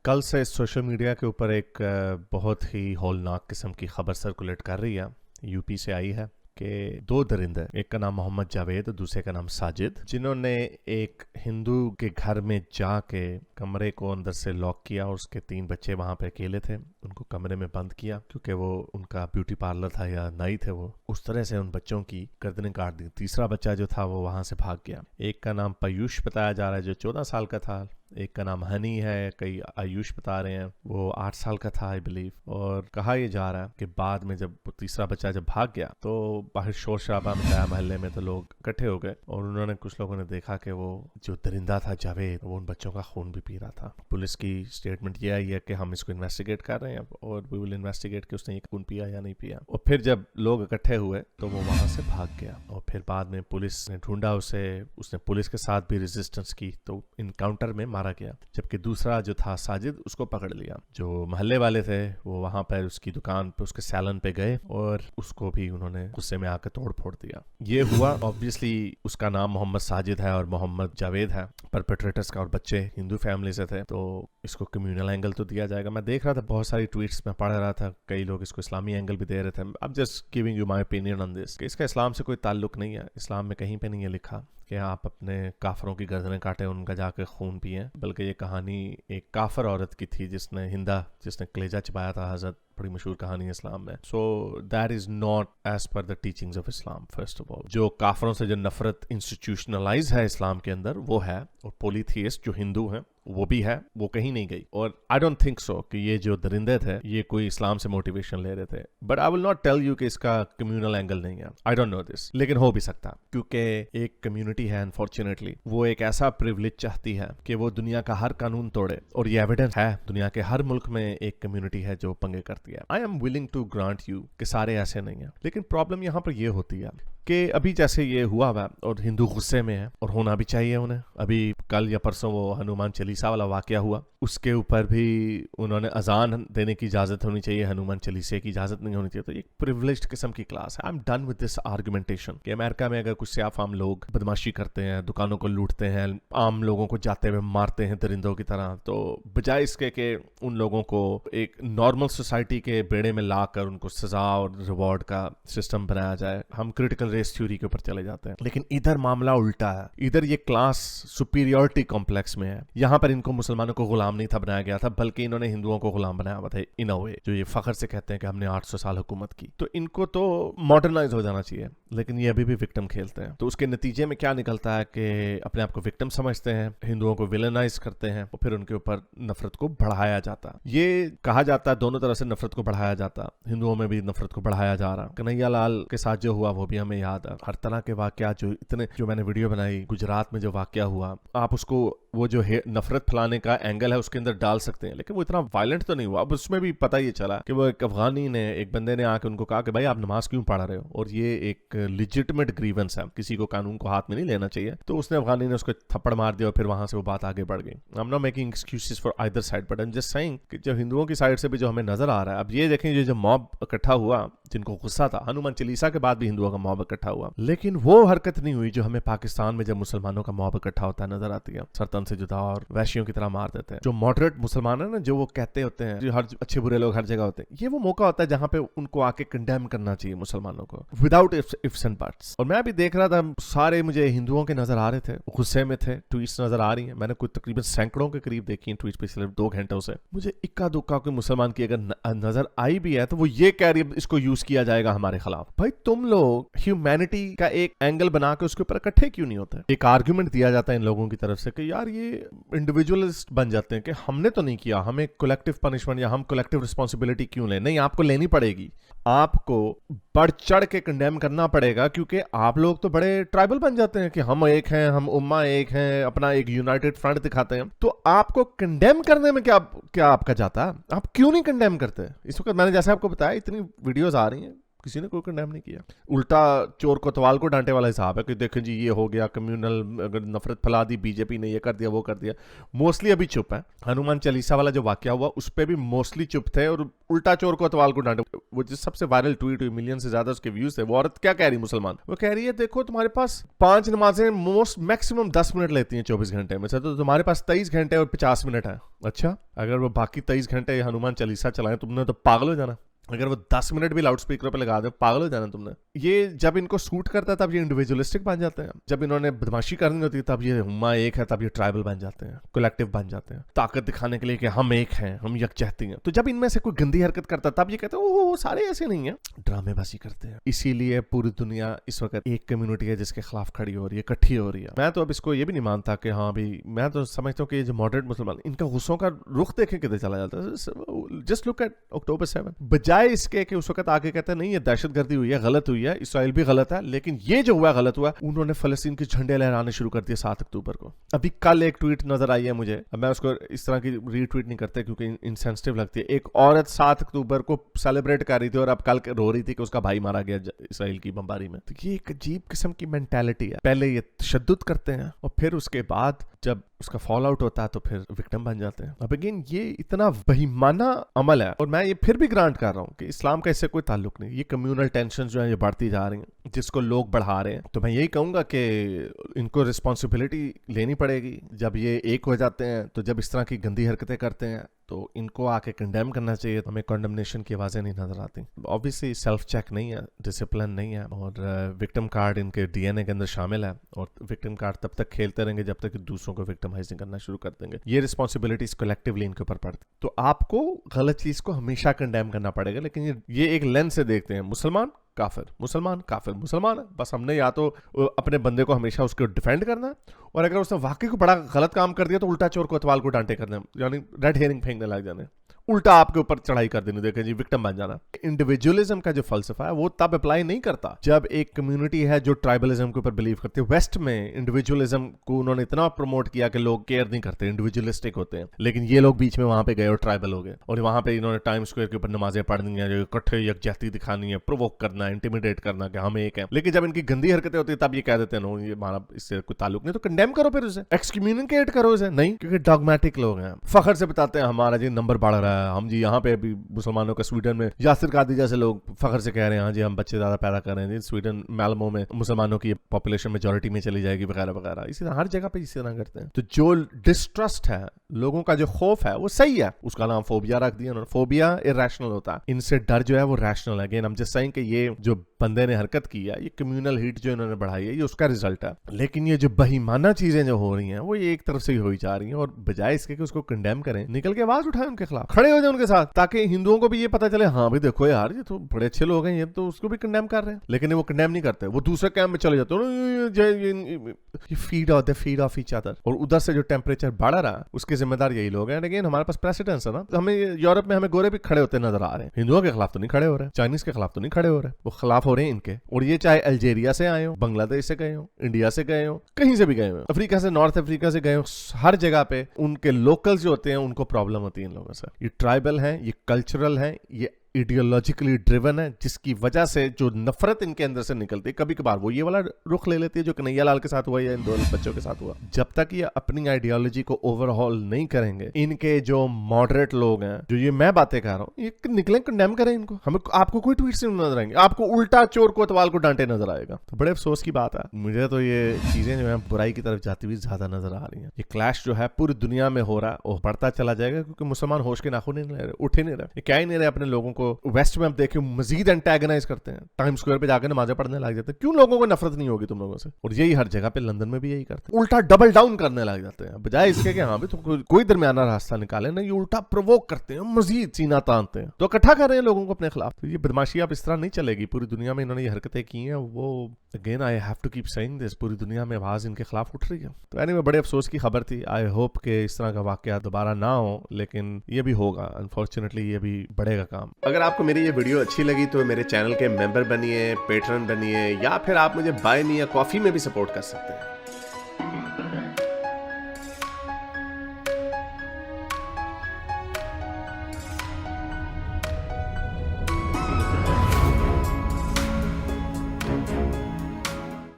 कल से social media के ऊपर एक बहुत ही हौलनाक किस्म की खबर सर्कुलेट कर रही है, यूपी से आई है कि दो दरिंदे, एक का नाम मोहम्मद जावेद और दूसरे का नाम साजिद, जिन्होंने एक हिंदू के घर में जाके कमरे को अंदर से लॉक किया और उसके 3 बच्चे वहां पे अकेले थे, उनको कमरे में बंद किया क्योंकि वो उनका ब्यूटी पार्लर था या नाई थे, वो उस तरह से उन बच्चों की गर्दनें काट दी। तीसरा बच्चा जो था वो वहां से भाग गया। एक का नाम पीयूष बताया जा रहा है जो 14 साल का था, एक का नाम हनी है, कई आयुष बता रहे हैं वो 8 साल का था आई बिलीव। और कहा यह जा रहा है कि बाद में जब तीसरा बच्चा जब भाग गया तो बाहर शोर शराबा मचाया मोहल्ले में, तो लोग इकट्ठे हो गए और उन्होंने कुछ लोगों ने देखा कि वो जो दरिंदा था जावेद वो उन बच्चों का खून भी पी रहा था। पुलिस की स्टेटमेंट ये आई है कि हम इसको इन्वेस्टिगेट कर रहे हैं और वी विल इन्वेस्टिगेट कि उसने ये खून पिया या नहीं पिया। और फिर जब लोग इकट्ठे हुए तो वो वहां से भाग गया और फिर बाद में पुलिस ने ढूंढा उसे, उसने पुलिस के साथ भी रेजिस्टेंस की तो इनकाउंटर में मारा गया। जबकि दूसरा जो था साजिद उसको पकड़ लिया। जो मोहल्ले वाले थे वो वहां पर उसकी दुकान पे उसके सैलन पे गए और उसको भी उन्होंने गुस्से में आकर तोड़ फोड़ दिया। ये हुआ ऑब्वियसली उसका नाम मोहम्मद साजिद है और मोहम्मद जावेद है, परपेट्रेटर्स का, और बच्चे हिंदू फैमिली से थे, तो इसको कम्युनल एंगल तो दिया जाएगा। मैं देख रहा था बहुत सारी ट्वीट्स में पढ़ रहा था, कई लोग इसको इस्लामी एंगल भी दे रहे थे। I am just giving you my opinion on this कि इसका इस्लाम से कोई ताल्लुक नहीं है। इस्लाम में कहीं पे नहीं है लिखा कि आप अपने काफरों की गर्दनें काटें, उनका जाकर खून पिए, बल्कि ये कहानी एक काफर औरत की थी जिसने कलेजा चबाया था हजरत, बड़ी मशहूर कहानी है इस्लाम में। So that is not as per the teachings of Islam. First of all जो काफरों से जो नफरत इंस्टीट्यूशनलाइज है इस्लाम के अंदर वो है, और पोलीथियस्ट जो हिंदू हैं वो भी है, वो कहीं नहीं गई। और आई डोंट थिंक सो कि ये जो दरिंदे थे ये कोई इस्लाम से मोटिवेशन ले रहे थे, but I will not tell you कि इसका कम्युनल एंगल नहीं है। आई डोंट नो दिस, लेकिन हो भी सकता क्योंकि एक कम्युनिटी है अनफॉर्चुनेटली वो एक ऐसा प्रिविलेज चाहती है कि वो दुनिया का हर कानून तोड़े, और ये एविडेंस है दुनिया के हर मुल्क में एक कम्युनिटी है जो पंगे करती है। I am willing to grant you कि सारे ऐसे नहीं है, लेकिन प्रॉब्लम यहाँ पर ये होती है कि अभी जैसे ये हुआ हुआ और हिंदू गुस्से में है, और होना भी चाहिए उन्हें। अभी कल या परसों वो हनुमान चालीसा वाला वाकया हुआ, उसके ऊपर भी उन्होंने अजान देने की इजाजत होनी चाहिए, हनुमान चालीसे की इजाजत नहीं होनी चाहिए। तो एक प्रिविलेज्ड किस्म की क्लास है। I am done with this argumentation कि अमेरिका में अगर कुछ सियाफ आम लोग बदमाशी करते हैं, दुकानों को लूटते हैं, आम लोगों को जाते हुए मारते हैं दरिंदों की तरह, तो बजाय इसके कि उन लोगों को एक नॉर्मल सोसाइटी के बेड़े में लाकर उनको सजा और रिवॉर्ड का सिस्टम बनाया जाए, हम क्रिटिकल रेस थ्योरी के ऊपर चले जाते हैं। लेकिन इधर मामला उल्टा है, इधर ये क्लास सुपीरियरिटी कॉम्प्लेक्स में है। यहाँ पर इनको मुसलमानों को गुलाम नहीं था बनाया गया था, बल्कि इन्होंने हिंदुओं को गुलाम बनाया हुआ था इन अ वे, जो ये फखर से कहते हैं कि हमने 800 साल हुकूमत की। तो इनको तो मॉडर्नाइज हो जाना चाहिए, लेकिन ये अभी भी विक्टिम खेलते हैं। तो उसके नतीजे में क्या निकलता है कि अपने आप को विक्टिम समझते हैं, हिंदुओं को विलेनाइज करते हैं और फिर उनके ऊपर नफरत को बढ़ाया जाता। ये कहा जाता है दोनों तरफ से नफरत को बढ़ाया जाता, हिंदुओं में भी नफरत को बढ़ाया जा रहा। कन्हैया लाल के साथ जो हुआ वो भी हमें याद है। हर तरह के वाकया जो मैंने वीडियो बनाई, गुजरात में जो वाकया हुआ, आप उसको वो जो नफरत फैलाने का एंगल है उसके अंदर डाल सकते हैं, लेकिन वो इतना वायलेंट तो नहीं हुआ। अब उसमें भी पता ये चला कि वो एक अफगानी ने, एक बंदे ने आके उनको कहा कि भाई आप नमाज क्यों पढ़ा रहे हो, और ये एक लिजिटिमेट ग्रीवेंस है, किसी को कानून को हाथ में नहीं लेना चाहिए। तो उसने अफगानी ने उसको थप्पड़ मार दिया और फिर वहां से वो बात आगे बढ़ गई। I am not making excuses for either side, but I am just saying कि जो हिंदुओं की साइड से भी जो हमें नजर आ रहा है। अब ये देखें ये जो मॉब इकट्ठा हुआ, जिनको गुस्सा था, हनुमान चालीसा के बाद भी हिंदुओं का मॉब इकट्ठा हुआ, लेकिन वो हरकत नहीं हुई जो हमें पाकिस्तान में जब मुसलमानों का मॉब इकट्ठा होता है नजर आती है, सरतन से जुदा और वैश्यों की तरह मार देते हैं। जो मॉडरेट मुसलमान है ना, जो वो कहते होते हैं जो हर अच्छे बुरे लोग हर जगह होते हैं, ये वो मौका होता है जहां पे उनको आके कंडेम करना चाहिए मुसलमानों को विदाउट इफ्स एंड बट्स। और मैं भी देख रहा था सारे मुझे हिंदुओं के नजर आ रहे थे, गुस्से में थे, ट्वीट्स नजर आ रही हैं। मैंने कुछ तकरीबन सैकड़ों के करीब देखी हैं ट्वीट पिछले 2 घंटों से। मुझे इक्का दुक्का कोई मुसलमान की अगर नजर आई भी है तो वो ये कह रही है इसको यूज किया जाएगा हमारे खिलाफ। भाई तुम लोग ह्यूमैनिटी का एक एंगल बना के उसके ऊपर इकट्ठे क्यों नहीं होते? एक आर्गुमेंट दिया जाता है इन लोगों की तरफ से कि यार ये इंडिविजुअलिस्ट बन जाते हैं कि हमने तो नहीं किया, हमें कलेक्टिव पनिशमेंट या हम कलेक्टिव रिस्पॉन्सिबिलिटी क्यों लें? नहीं, आपको लेनी पड़ेगी, आपको बढ़ चढ़ के कंडेम करना पड़ेगा, क्योंकि आप लोग तो बड़े ट्राइबल बन जाते हैं कि हम एक हैं, हम उम्मा एक हैं, अपना एक यूनाइटेड फ्रंट दिखाते हैं। तो आपको कंडेम करने में क्या आपका जाता है? आप क्यों नहीं कंडेम करते? इस वक्त मैंने जैसे आपको बताया इतनी वीडियोस आ रही हैं, किसी ने कोई कंडेम नहीं किया। उल्टा चोर कोतवाल को डांटे वाला हिसाब है कि देखें जी ये हो गया कम्युनल, अगर नफरत फैला दी, बीजेपी ने ये कर दिया वो कर दिया। मोस्टली अभी चुप है। हनुमान चालीसा वाला जो वाकया हुआ उस पर भी मोस्टली चुप थे और उल्टा चोर कोतवाल को डांटे। वो जो सबसे वायरल ट्वीट हुई, मिलियन से ज्यादा उसके व्यूज थे, वो औरत क्या कह रही मुसलमान, वो कह रही है देखो तुम्हारे पास 5 नमाजें मैक्सिमम 10 मिनट लेती हैं 24 घंटे में से, तो तुम्हारे पास 23 घंटे और 50 मिनट है। अच्छा, अगर वो बाकी 23 घंटे हनुमान चालीसा चलाएं तुमने तो पागल हो जाना। अगर वो 10 मिनट भी लाउड स्पीकर पे लगा दे पागल हो जाना तुमने। ये जब इनको सूट करता है तब ये इंडिविजुअलिस्टिक बन जाते हैं, जब इन्होंने बदमाशी करनी होती है तब ये हुम्मा एक है, तब ये ट्राइबल बन जाते हैं, कलेक्टिव बन जाते हैं, ताकत दिखाने के लिए कि हम एक हैं, हम यकजहती हैं। तो जब इनमें से कोई गंदी हरकत करता है तब ये कहते हैं ओह सारे ऐसे नहीं है, ड्रामेबाजी करते हैं। इसीलिए पूरी दुनिया इस वक्त एक कम्युनिटी है जिसके खिलाफ खड़ी हो रही है, इकट्ठी हो रही है। मैं तो अब इसको ये भी नहीं मानता कि हाँ भाई, मैं तो समझता हूँ कि जो मॉडरेट मुसलमान, इनका गुस्सों का रुख देखें किधर चला जाता है। जस्ट लुक एट October 7, बजाय इसके कि उस वक्त आगे कहते हैं नहीं ये दहशतगर्दी हुई है, गलत हुई है, इसराइल भी गलत है, लेकिन ये जो हुआ गलत हुआ, उन्होंने फलस्तीन के झंडे लहराने शुरू कर दिए 7 अक्टूबर को। अभी कल एक ट्वीट नजर आई है मुझे, मैं उसको इस तरह की रीट्वीट नहीं करते क्योंकि इनसेंसिटिव लगती है। एक औरत 7 अक्टूबर को सेलिब्रेट कर रही थी और अब कल रो रही थी कि उसका भाई मारा गया इसराइल की बमबारी में। तो ये एक अजीब किस्म की मेंटालिटी है, पहले ये तशद्दुद करते हैं और फिर उसके बाद जब उसका फॉल आउट होता है तो फिर विक्टिम बन जाते हैं। अब अगेन ये इतना बेईमाना अमल है, और मैं ये फिर भी ग्रांट कर रहा हूँ कि इस्लाम का इससे कोई ताल्लुक नहीं। ये कम्युनल टेंशन जो है ये बढ़ती जा रही हैं, जिसको लोग बढ़ा रहे हैं। तो मैं यही कहूंगा कि इनको रिस्पॉन्सिबिलिटी लेनी पड़ेगी जब ये एक हो जाते हैं। तो जब इस तरह की गंदी हरकतें करते हैं तो इनको आके कंडेम करना चाहिए। हमें कंडेमनेशन की आवाजें नहीं नजर आती। ऑब्वियसली सेल्फ चेक नहीं है, डिसिप्लिन नहीं है, और विक्टिम कार्ड इनके डीएनए के अंदर शामिल है, और विक्टिम कार्ड तब तक खेलते रहेंगे जब तक कि दूसरों को विक्टिमाइजिंग करना शुरू कर देंगे। ये रिस्पॉन्सिबिलिटीज कलेक्टिवली इनके ऊपर पड़ती। तो आपको गलत चीज को हमेशा कंडेम करना पड़ेगा, लेकिन ये एक लेंस से देखते हैं, मुसलमान काफिर, मुसलमान काफिर, मुसलमान है। बस हमने या तो अपने बंदे को हमेशा उसको डिफेंड करना है, और अगर उसने वाकई को बड़ा गलत काम कर दिया तो उल्टा चोर कोतवाल को डांटे करना, यानी रेड हेरिंग फेंकने लग जाने, उल्टा आपके ऊपर चढ़ाई कर देनी, देखें जी विक्टिम बन जाना। इंडिविजुअलिज्म का जो फलसफा है वो तब अप्लाई नहीं करता जब एक कम्युनिटी है जो ट्राइबलिज्म के ऊपर बिलीव करती है। वेस्ट में इंडिविजुअलिज्म को उन्होंने इतना प्रमोट किया कि लोग केयर नहीं करते, इंडिविजुअलिस्टिक होते हैं, लेकिन ये लोग बीच में वहां पे गए और ट्राइबल हो गए, और वहां पे इन्होंने टाइम स्क्वायर के ऊपर नमाजें पढ़नी है, जो इकट्ठे यकजहती दिखानी है, प्रोवोक करना है, इंटिमिडेट करना कि हम एक हैं। लेकिन जब इनकी गंदी हरकतें होती है तब ये कह देते हैं नो ये हमारा इससे कोई ताल्लुक नहीं, तो कंडेम करो, फिर उसे एक्सकम्युनिकेट करो उसे। नहीं, क्योंकि डॉगमेटिक लोग हैं, फखर से बताते हैं हमारा जी नंबर बढ़ रहा है, हम जी यहाँ पे अभी मुसलमानों का स्वीडन में यासिर कादी जैसे लोग फखर से कह रहे हैं हाँ जी हम बच्चे ज्यादा पैदा कर रहे हैं, स्वीडन मैलमो में मुसलमानों की पॉपुलेशन मेजॉरिटी में चली जाएगी वगैरह वगैरह। इसी तरह हर जगह पे इसी तरह करते हैं। तो जो डिस्ट्रस्ट है, लोगों का जो खौफ है वो सही है, उसका नाम फोबिया रख दिया उन्होंने। फोबिया इरेशनल होता है, इनसे डर जो है वो रैशनल है। अगेन हम जस्ट सेइंग कि ये जो बंदे ने हरकत की है, ये कम्युनल हीट जो इन्होंने बढ़ाई है, ये उसका रिजल्ट है। लेकिन ये जो बेईमाना चीजें जो हो रही हैं वो ये एक तरफ से ही हो जा रही हैं, और बजाय इसके कि उसको कंडेम करें, निकल के आवाज उठाएं उनके खिलाफ, खड़े हो जाए उनके साथ, ताकि हिंदुओं को भी ये पता चले हाँ भाई देखो यार ये तो बड़े अच्छे लोग हैं, ये तो उसको भी कंडेम कर रहे हैं। लेकिन वो कंडेम नहीं करते, वो दूसरे कैंप में चले जाते हैं, फीड ऑफ ईच अदर, और उधर से जो टेम्परेचर बढ़ रहा है उसके जिम्मेदार यही लोग हैं। लेकिन हमारे पास प्रेसिडेंस है ना, हमें यूरोप में हमें गोरे भी खड़े होते नजर आ रहे हैं, हिंदुओं के खिलाफ तो नहीं खड़े हो रहे, चाइनीज के खिलाफ तो नहीं खड़े हो रहे, वो खिलाफ हो रहे हैं इनके। और ये चाहे अल्जेरिया से आए हो, बांग्लादेश से गए हो, इंडिया से गए हो, कहीं से भी गए हो, अफ्रीका से, नॉर्थ अफ्रीका से गए हो, हर जगह पे उनके लोकल्स जो होते हैं उनको प्रॉब्लम होती है इन लोगों से। ये ट्राइबल है, ये कल्चरल है, ये आइडियोलॉजिकली ड्रिवन है, जिसकी वजह से जो नफरत इनके अंदर से निकलती है, कभी कभार वो ये वाला रुख ले लेती है जो कन्हैया लाल के साथ हुआ या इन दो बच्चों के साथ हुआ। जब तक ये अपनी आइडियोलॉजी को ओवरहॉल नहीं करेंगे, इनके जो मॉडरेट लोग हैं, जो ये मैं बातें कर रहा हूँ, ये निकले कंडेम करें इनको। हमें आपको कोई ट्वीट से नजर आएंगे, आपको उल्टा चोर कोतवाल को डांटे नजर आएगा। तो बड़े अफसोस की बात है, मुझे तो ये चीजें जो है बुराई की तरफ जाती हुई ज्यादा नजर आ रही है। ये क्लैश जो है पूरी दुनिया में हो रहा है और बढ़ता चला जाएगा, क्योंकि मुसलमान होश के नाखून नहीं ले रहे, उठ ही नहीं रहे, क्या ही नहीं रहे अपने लोगों को। वेस्ट में देखिए मजीद एंटेगनाइज करते हैं, टाइम स्क्वायर पे जाकर नमाजें पढ़ने लग जाते हैं। क्यों लोगों को नफरत नहीं होगी तुम लोगों से? और यही हर जगह पे, लंदन में भी यही करते हैं, उल्टा डबल डाउन करने लग जाते हैं, बजाय इसके कि हाँ भी तुम कोई दरमियाना रास्ता निकाले ना, ये उल्टा प्रोवोक करते हैं, मजीद सीना तानते हैं, तो इकट्ठा कर रहे हैं लोगों को अपने खिलाफ। तो ये बदमाशी अब इस तरह नहीं चलेगी, पूरी दुनिया में इन्होंने ये हरकतें की हैं। वो again I have to keep saying this, पूरी दुनिया में आवाज इनके खिलाफ उठ रही है। तो एनीवे बड़े अफसोस की खबर थी। आई होप कि इस तरह का वाकया दोबारा ना हो, लेकिन ये भी होगा, अनफॉर्चुनेटली ये भी बढ़ेगा काम। अगर आपको मेरी ये वीडियो अच्छी लगी तो मेरे चैनल के मेंबर बनिए, पेट्रन बनिए, या फिर आप मुझे बाय मी या कॉफी में भी सपोर्ट कर सकते हैं।